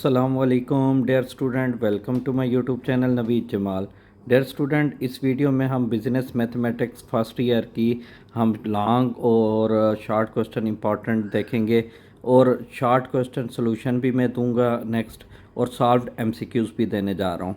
अस्सलामुअलैकुम dear student, welcome to my YouTube channel Naveed Jamal. Dear student, इस video में हम बिज़नेस मैथमेटिक्स फर्स्ट ईयर की हम लॉन्ग और शॉर्ट क्वेश्चन इंपॉर्टेंट देखेंगे और शॉर्ट क्वेश्चन सॉल्यूशन भी मैं दूंगा नेक्स्ट, और सॉल्व्ड एमसीक्यूज़ भी देने जा रहा हूं।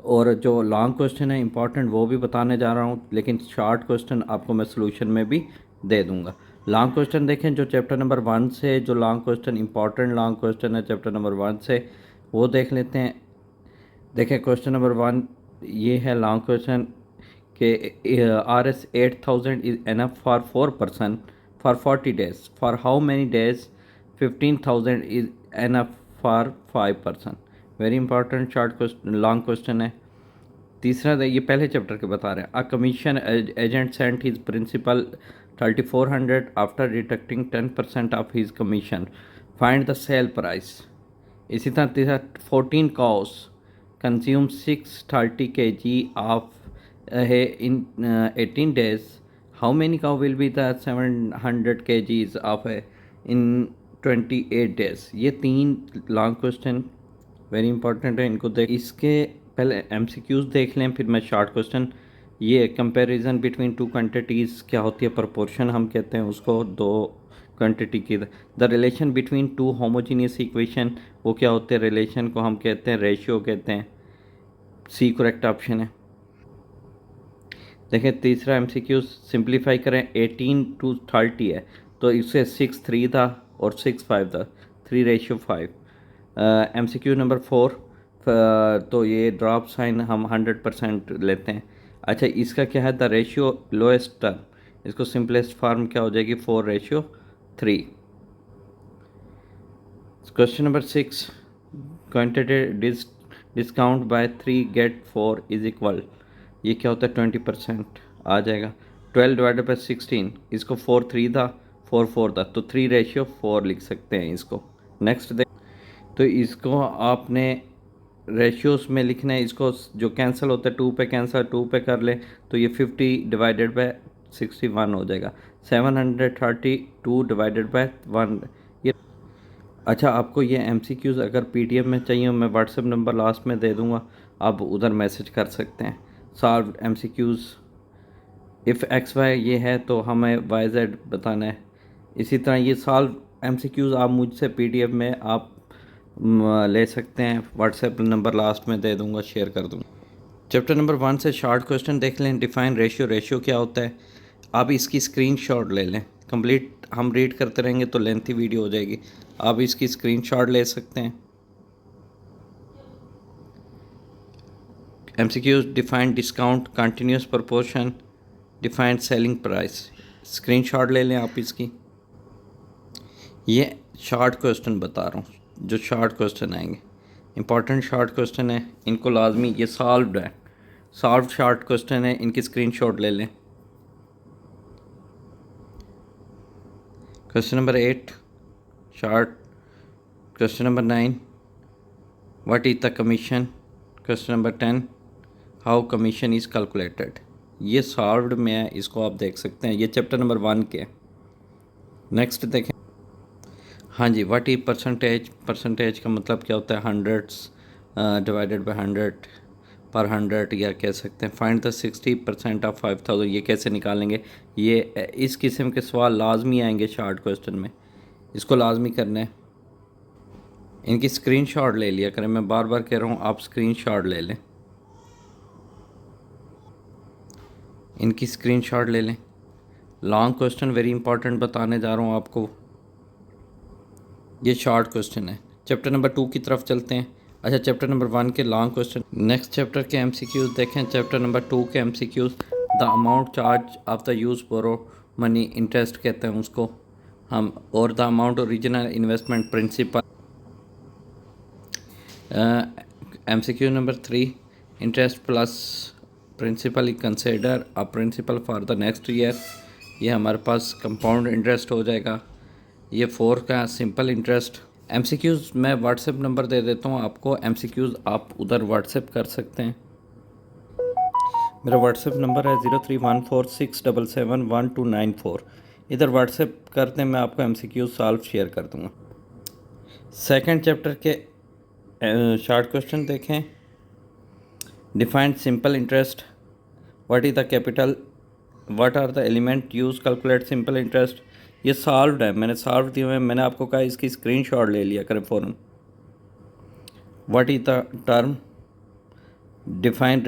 और जो लॉन्ग क्वेश्चन है इंपॉर्टेंट वो भी बताने जा रहा हूं, लेकिन शॉर्ट क्वेश्चन आपको मैं सॉल्यूशन में भी दे दूंगा। लॉन्ग क्वेश्चन देखें जो चैप्टर नंबर 1 से, जो long question important long question है चैप्टर नंबर 1 से, वो देख लेते हैं। देखें क्वेश्चन नंबर 1, ये है लॉन्ग क्वेश्चन के RS 8000 is enough for 4 person for 40 days, for how many days 15,000 is enough for 5 person. Very important short question long question है। तीसरा ये पहले चैप्टर के बता रहे हैं। A commission agent sent his principal 3400 after deducting 10% of his commission, find the sale price. इसी तरह तीसरा 14 काउस कंज्यूम 630 kg ऑफ है इन 18 days, how many cow will be the 700 kgs of है इन 28 डेज। ये 3 लॉन्ग क्वेश्चन वेरी इंपॉर्टेंट है, इनको देख। इसके पहले एमसीक्यूज देख लें, फिर मैं शॉर्ट क्वेश्चन। ये कंपैरिजन बिटवीन टू क्वांटिटीज़ क्या होती है, प्रोपोर्शन हम कहते हैं उसको, दो क्वांटिटी की। The relation between two homogeneous equation, वो क्या होते हैं, रिलेशन को हम कहते हैं रेशियो कहते हैं। सी करेक्ट ऑप्शन है। देखें तीसरा एमसीक्यू, सिंप्लीफाई करें 18 to 30 है, तो इससे 6 3 था और 6 5 था, 3:5। एमसीक्यू नंबर 4, तो ये ड्रॉप साइन हम 100% लेते हैं। अच्छा, इसका क्या है, द रेशियो लोएस्ट टर्म, इसको सिंपलेस्ट फॉर्म क्या हो जाएगी, 4:3। Question number 6, quantity discount buy 3 get 4 is equal, ये क्या होता है, 20% आ जाएगा। 12 डिवाइडेड बाई 16, इसको 4 3 था, 4 4 था, तो 3:4 लिख सकते हैं इसको। नेक्स्ट देख, तो इसको आपने रेशियोस में लिखना है। इसको जो कैंसिल होता है 2 पे कैंसिल, 2 पे कर ले तो ये 50 डिवाइडेड बाय 61 हो जाएगा। 732 डिवाइडेड बाय 1 ये। अच्छा, आपको ये एमसीक्यूज़ अगर पीडीएफ में चाहिए मैं व्हाट्सएप नंबर लास्ट में दे दूँगा, आप उधर मैसेज कर सकते हैं। Solve MCQs, if X Y ये है तो हमें वाई जेड बताना है। इसी तरह ये सॉल्व एमसीक्यूज़ आप मुझसे पीडीएफ में आप ले सकते हैं, व्हाट्सएप नंबर लास्ट में दे दूंगा, शेयर कर दूंगा। चैप्टर नंबर 1 से शॉर्ट क्वेश्चन देख लें। डिफाइन रेशियो, रेशियो क्या होता है, आप इसकी स्क्रीनशॉट ले लें। कंप्लीट हम रीड करते रहेंगे तो लेंथी वीडियो हो जाएगी, आप इसकी स्क्रीनशॉट ले सकते हैं। MCQs, define discount, continuous proportion, define selling price. Screenshot ले लें आप इसकी। ये शॉर्ट क्वेश्चन बता रहा हूँ, जो शॉर्ट क्वेश्चन आएंगे इंपॉर्टेंट शॉर्ट क्वेश्चन है, इनको लाजमी, ये सॉल्व्ड है, सॉल्व शॉर्ट क्वेश्चन है, इनकी स्क्रीनशॉट ले लें। Question number 8 short. Question number 9 what is the commission. Question number 10 how commission is calculated. ये सॉल्व्ड में है, इसको आप देख सकते हैं, ये चैप्टर नंबर 1 के। नेक्स्ट देखें। हाँ जी, व्हाट इज परसेंटेज, परसेंटेज का मतलब क्या होता है, हंड्रेड्स डिवाइडेड बाय 100 पर 100, या कह सकते हैं फाइंड द 60% ऑफ 5000। ये कैसे निकालेंगे, ये इस किस्म के सवाल लाजमी आएंगे शॉर्ट क्वेश्चन में, इसको लाजमी करना है। इनकी स्क्रीनशॉट ले लिया करें, मैं बार बार कह रहा हूँ आप स्क्रीनशॉट ले लें, इनकी स्क्रीनशॉट ले लें। लॉन्ग क्वेश्चन वेरी इंपॉर्टेंट बताने जा रहा हूँ आपको, ये शॉर्ट क्वेश्चन है। चैप्टर नंबर 2 की तरफ चलते हैं। अच्छा, चैप्टर नंबर 1 के लॉन्ग क्वेश्चन। नेक्स्ट चैप्टर के एमसीक्यूज देखें। चैप्टर नंबर 2 के MCQs, the amount charge of the use borrow money, interest कहते हैं उसको हम, और the amount original investment principal. MCQ number 3, interest plus principal ही consider a principal for the next year. ये हमारे पास कंपाउंड इंटरेस्ट हो जाएगा। ये 4 का सिंपल इंटरेस्ट। एमसीक्यूज़ मैं व्हाट्सएप नंबर दे देता हूँ आपको, एमसीक्यूज़ आप उधर व्हाट्सएप कर सकते हैं। मेरा व्हाट्सएप नंबर है 031467719294। इधर व्हाट्सएप करते हैं, मैं आपको एमसीक्यूज़ सॉल्व शेयर कर दूँगा। सेकंड चैप्टर के शॉर्ट क्वेश्चन देखें। Defined simple interest, what is the capital, what are the element use calculate simple interest. ये सॉल्व है, मैंने सॉल्व दिए हुए हैं, मैंने आपको कहा इसकी स्क्रीनशॉट ले लिया करें फ़ौरन। What is the term, define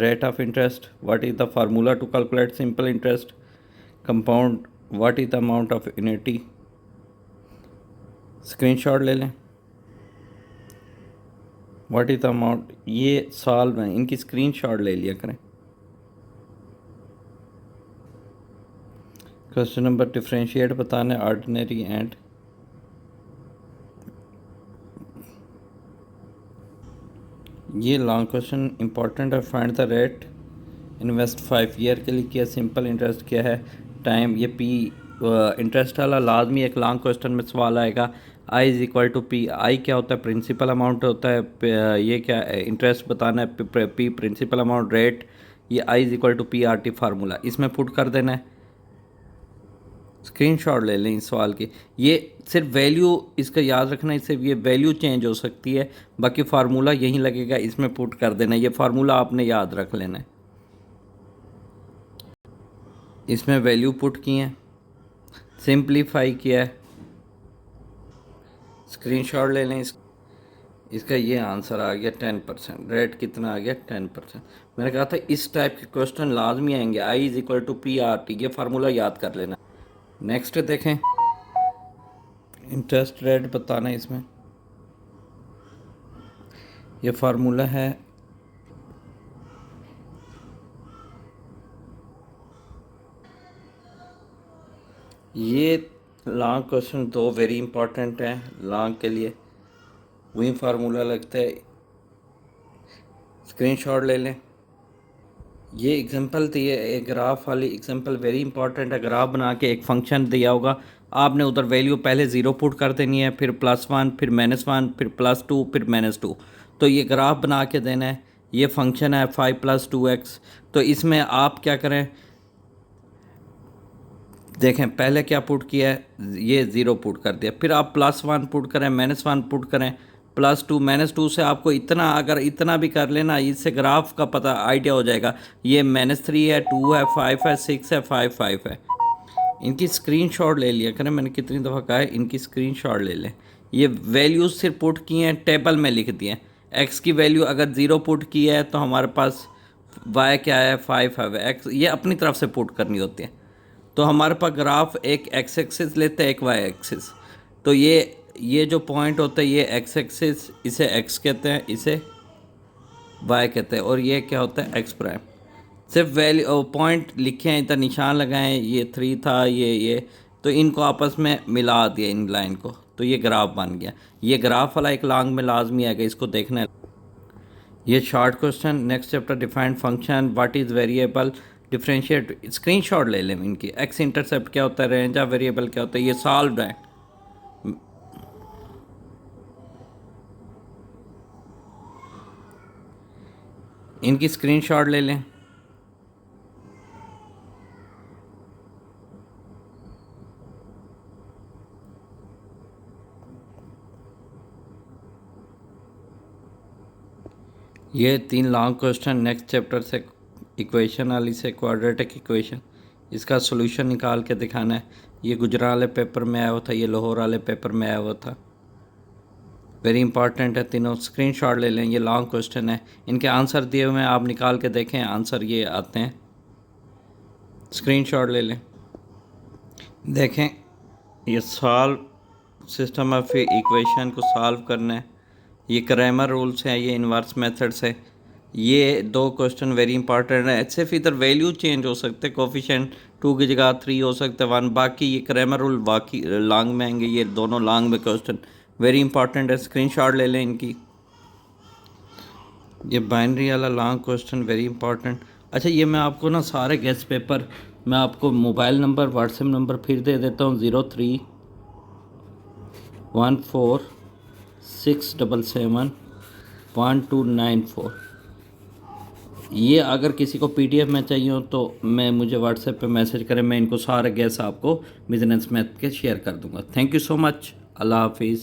rate of interest, what is the formula to calculate simple interest, compound, what is the amount of unity. Screenshot ले लें। व्हाट इज़ द अमाउंट, ये सॉल्व है, इनकी स्क्रीनशॉट ले लिया करें। क्वेश्चन नंबर डिफरेंशिएट बताना है ऑर्डिनरी एंड, ये लॉन्ग क्वेश्चन इंपॉर्टेंट है। Find the rate invest 5 year के लिए किया, सिंपल इंटरेस्ट क्या है, टाइम, ये पी इंटरेस्ट वाला लाजमी एक लॉन्ग क्वेश्चन में सवाल आएगा। आई इज़ इक्वल टू पी, आई क्या होता है, प्रिंसिपल अमाउंट होता है, ये क्या है, इंटरेस्ट बताना है, पी प्रिंसिपल अमाउंट, रेट, ये I is equal to P R T formula, इसमें पुट कर देना है। स्क्रीनशॉट ले लें इस सवाल की। ये सिर्फ वैल्यू इसका याद रखना है, इससे ये वैल्यू चेंज हो सकती है, बाकी फार्मूला यहीं लगेगा, इसमें पुट कर देना है, ये फार्मूला आपने याद रख लेना है। इसमें वैल्यू पुट की है, सिंप्लीफाई किया है, स्क्रीनशॉट ले लें इसका ये आंसर आ गया 10%। रेट कितना आ गया 10%। मैंने कहा था इस टाइप के क्वेश्चन लाजमी आएंगे। I is equal to P R T, ये फार्मूला याद कर लेना। नेक्स्ट देखें, इंटरेस्ट रेट बताना है इसमें, ये फार्मूला है, ये लॉन्ग क्वेश्चन दो वेरी इंपॉर्टेंट है लॉन्ग के लिए, वही फार्मूला लगता है, स्क्रीनशॉट ले लें। ये एग्जांपल थी, एक ग्राफ वाली एग्जांपल वेरी इंपॉर्टेंट है। ग्राफ बना के एक फंक्शन दिया होगा, आपने उधर वैल्यू पहले ज़ीरो पुट कर देनी है, फिर +1, फिर -1, फिर +2, फिर -2। तो ये ग्राफ बना के देना है। ये फंक्शन है 5 + 2x। तो इसमें आप क्या करें, देखें पहले क्या पुट किया है, ये ज़ीरो पुट कर दिया, फिर आप +1 पुट करें, -1 पुट करें, +2, -2 से आपको इतना, अगर इतना भी कर लेना, इससे ग्राफ का पता आइडिया हो जाएगा। ये -3 है, 2 है, 5 है, 6 है, 5 है। इनकी स्क्रीनशॉट ले लिया करें, मैंने कितनी दफ़ा कहा है इनकी स्क्रीनशॉट ले लें। ये वैल्यूज़ सिर्फ पुट की हैं, टेबल में लिख दिए। एक्स की वैल्यू अगर ज़ीरो पुट की है तो हमारे पास वाई क्या है 5 है, एक्स ये अपनी तरफ से पुट करनी होती है। तो हमारे पास ग्राफ एक एक्स एक्सिस लेते हैं, एक वाई एक्सिस। तो ये जो पॉइंट होता है, ये एक्स एक्सिस, इसे एक्स कहते हैं, इसे वाई कहते हैं, और ये क्या होता है एक्स प्राइम। सिर्फ वैल्यू पॉइंट लिखे हैं, इतना निशान लगाएं, ये 3 था, ये तो इनको आपस में मिला दिया इन लाइन को, तो ये ग्राफ बन गया। ये ग्राफ वाला एक लॉन्ग में लाजमी आएगा, इसको देखना है। ये short question, next chapter defined function, what is variable, differentiate, screenshot ले लें इनकी। एक्स इंटरसेप्ट क्या होता है, रेंज ऑफ वेरिएबल क्या होता है, ये सॉल्व है। इनकी स्क्रीनशॉट ले लें। ये 3 लॉन्ग क्वेश्चन नेक्स्ट चैप्टर से, इक्वेशन वाली से क्वाड्रेटिक इक्वेशन, इसका सॉल्यूशन निकाल के दिखाना है। ये गुजरात वाले पेपर में आया हुआ था, ये लाहौर वाले पेपर में आया हुआ था। वेरी इंपॉर्टेंट है तीनों, स्क्रीनशॉट ले लें। ये लॉन्ग क्वेश्चन है, इनके आंसर दिए हुए हैं, आप निकाल के देखें, आंसर ये आते हैं, स्क्रीनशॉट ले लें। देखें ये सॉल्व सिस्टम ऑफ इक्वेशन को सॉल्व करना है। ये क्रैमर रूल्स हैं, ये इन्वर्स मेथड्स है। ये 2 क्वेश्चन वेरी इंपॉर्टेंट है। सिर्फ इधर वैल्यू चेंज हो सकते, कोफिशिएंट 2 की जगह 3 हो सकते, 1, बाकी ये क्रैमर रूल बाकी लॉन्ग में आएंगे। ये दोनों लॉन्ग में क्वेश्चन वेरी इंपॉर्टेंट है, स्क्रीनशॉट ले लें इनकी। ये बाइनरी वाला लॉन्ग क्वेश्चन वेरी इंपॉर्टेंट। अच्छा, ये मैं आपको ना सारे गेस्ट पेपर, मैं आपको मोबाइल नंबर, व्हाट्सएप नंबर फिर दे देता हूँ, 03146771 ये अगर किसी को PDF में चाहिए हो तो मैं मुझे व्हाट्सएप पे मैसेज करें, मैं इनको सारे गैस आपको बिजनेस मैथ के शेयर कर दूंगा। थैंक यू सो मच, अल्लाह हाफिज़।